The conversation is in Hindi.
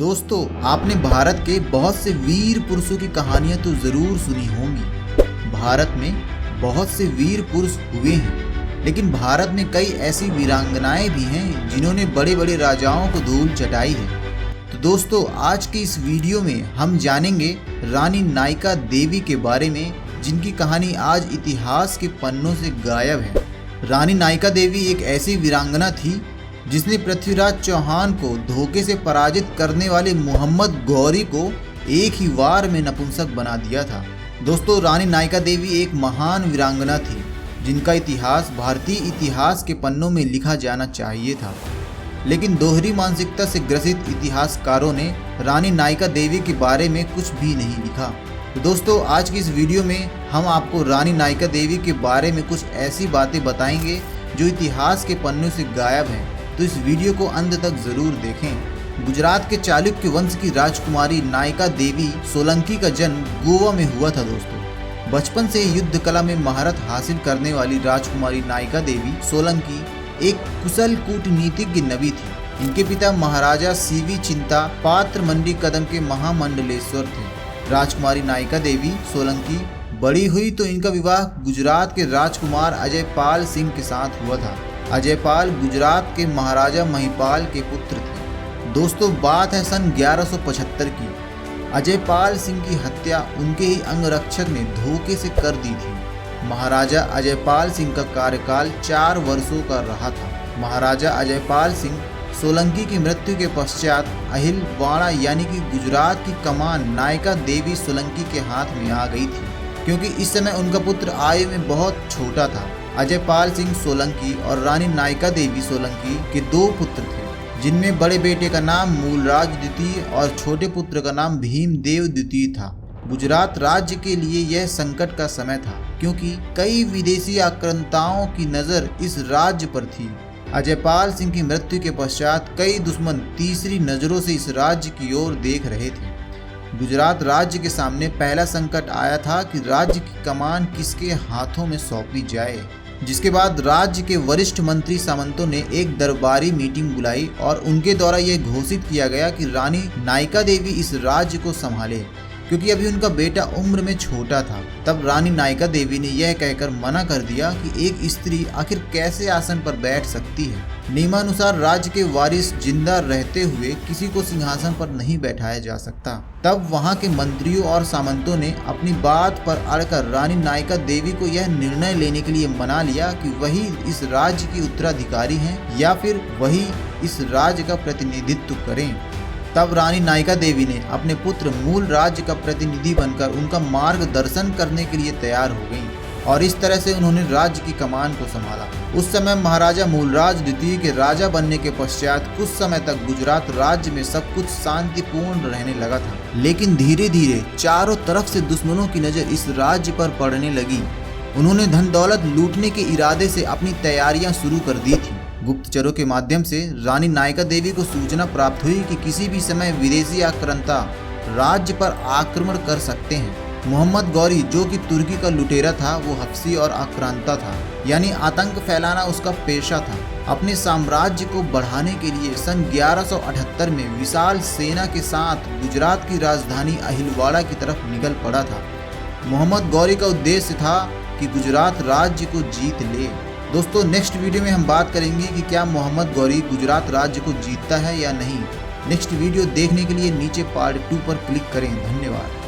दोस्तों, आपने भारत के बहुत से वीर पुरुषों की कहानियां तो जरूर सुनी होंगी। भारत में बहुत से वीर पुरुष हुए हैं, लेकिन भारत में कई ऐसी वीरांगनाएं भी हैं जिन्होंने बड़े बड़े राजाओं को धूल चटाई है। तो दोस्तों, आज के इस वीडियो में हम जानेंगे रानी नायका देवी के बारे में, जिनकी कहानी आज इतिहास के पन्नों से गायब है। रानी नायका देवी एक ऐसी वीरांगना थी जिसने पृथ्वीराज चौहान को धोखे से पराजित करने वाले मोहम्मद गौरी को एक ही वार में नपुंसक बना दिया था। दोस्तों, रानी नायका देवी एक महान वीरांगना थी जिनका इतिहास भारतीय इतिहास के पन्नों में लिखा जाना चाहिए था, लेकिन दोहरी मानसिकता से ग्रसित इतिहासकारों ने रानी नायका देवी के बारे में कुछ भी नहीं लिखा। तो दोस्तों, आज की इस वीडियो में हम आपको रानी नायका देवी के बारे में कुछ ऐसी बातें बताएंगे जो इतिहास के पन्नों से गायब हैं। तो इस वीडियो को अंत तक जरूर देखें। गुजरात के चालुक्य वंश की राजकुमारी नायका देवी सोलंकी का जन्म गोवा में हुआ था। दोस्तों, बचपन से युद्ध कला में महारत हासिल करने वाली राजकुमारी नायका देवी सोलंकी एक कुशल कूटनीतिज्ञ नबी थी। इनके पिता महाराजा सीवी चिंता पात्र मंडी कदम के महामंडलेश्वर थे। राजकुमारी नायका देवी सोलंकी बड़ी हुई तो इनका विवाह गुजरात के राजकुमार अजयपाल सिंह के साथ हुआ था। अजयपाल गुजरात के महाराजा महिपाल के पुत्र थे। दोस्तों, बात है सन 1175 की। अजयपाल सिंह की हत्या उनके ही अंगरक्षक ने धोखे से कर दी थी। महाराजा अजयपाल सिंह का कार्यकाल 4 वर्षों का रहा था। महाराजा अजयपाल सिंह सोलंकी की मृत्यु के पश्चात अहिलवाड़ा यानी कि गुजरात की कमान नायका देवी सोलंकी के हाथ में आ गई थी, क्योंकि इस समय उनका पुत्र आयु में बहुत छोटा था। अजयपाल सिंह सोलंकी और रानी नायका देवी सोलंकी के 2 पुत्र थे, जिनमें बड़े बेटे का नाम मूलराज द्वितीय और छोटे पुत्र का नाम भीमदेव द्वितीय था। गुजरात राज्य के लिए यह संकट का समय था, क्योंकि कई विदेशी आक्रांताओं की नज़र इस राज्य पर थी। अजयपाल सिंह की मृत्यु के पश्चात कई दुश्मन तीसरी नज़रों से इस राज्य की ओर देख रहे थे। गुजरात राज्य के सामने पहला संकट आया था कि राज्य की कमान किसके हाथों में सौंपी जाए, जिसके बाद राज्य के वरिष्ठ मंत्री सामंतों ने एक दरबारी मीटिंग बुलाई और उनके द्वारा यह घोषित किया गया कि रानी नायका देवी इस राज्य को संभाले, क्योंकि अभी उनका बेटा उम्र में छोटा था। तब रानी नायका देवी ने यह कहकर मना कर दिया कि एक स्त्री आखिर कैसे आसन पर बैठ सकती है। नियमानुसार राज्य के वारिस जिंदा रहते हुए किसी को सिंहासन पर नहीं बैठाया जा सकता। तब वहां के मंत्रियों और सामंतों ने अपनी बात पर अड़कर रानी नायका देवी को यह निर्णय लेने के लिए मना लिया कि वही इस राज्य की उत्तराधिकारी हैं या फिर वही इस राज्य का प्रतिनिधित्व करें। तब रानी नायका देवी ने अपने पुत्र मूल राज्य का प्रतिनिधि बनकर उनका मार्गदर्शन करने के लिए तैयार हो गईं और इस तरह से उन्होंने राज्य की कमान को संभाला। उस समय महाराजा मूलराज द्वितीय के राजा बनने के पश्चात कुछ समय तक गुजरात राज्य में सब कुछ शांतिपूर्ण रहने लगा था, लेकिन धीरे धीरे चारों तरफ से दुश्मनों की नज़र इस राज्य पर पड़ने लगी। उन्होंने धन दौलत लूटने के इरादे से अपनी तैयारियां शुरू कर दी थी। गुप्तचरों के माध्यम से रानी नायका देवी को सूचना प्राप्त हुई कि किसी भी समय विदेशी आक्रांता राज्य पर आक्रमण कर सकते हैं। मोहम्मद गौरी, जो कि तुर्की का लुटेरा था, वो हफ्सी और आक्रांता था, यानी आतंक फैलाना उसका पेशा था। अपने साम्राज्य को बढ़ाने के लिए सन 1178 में विशाल सेना के साथ गुजरात की राजधानी अहिलवाड़ा की तरफ निकल पड़ा था। मोहम्मद गौरी का उद्देश्य था कि गुजरात राज्य को जीत ले। दोस्तों, नेक्स्ट वीडियो में हम बात करेंगे कि क्या मोहम्मद गौरी गुजरात राज्य को जीतता है या नहीं। नेक्स्ट वीडियो देखने के लिए नीचे पार्ट 2 पर क्लिक करें। धन्यवाद।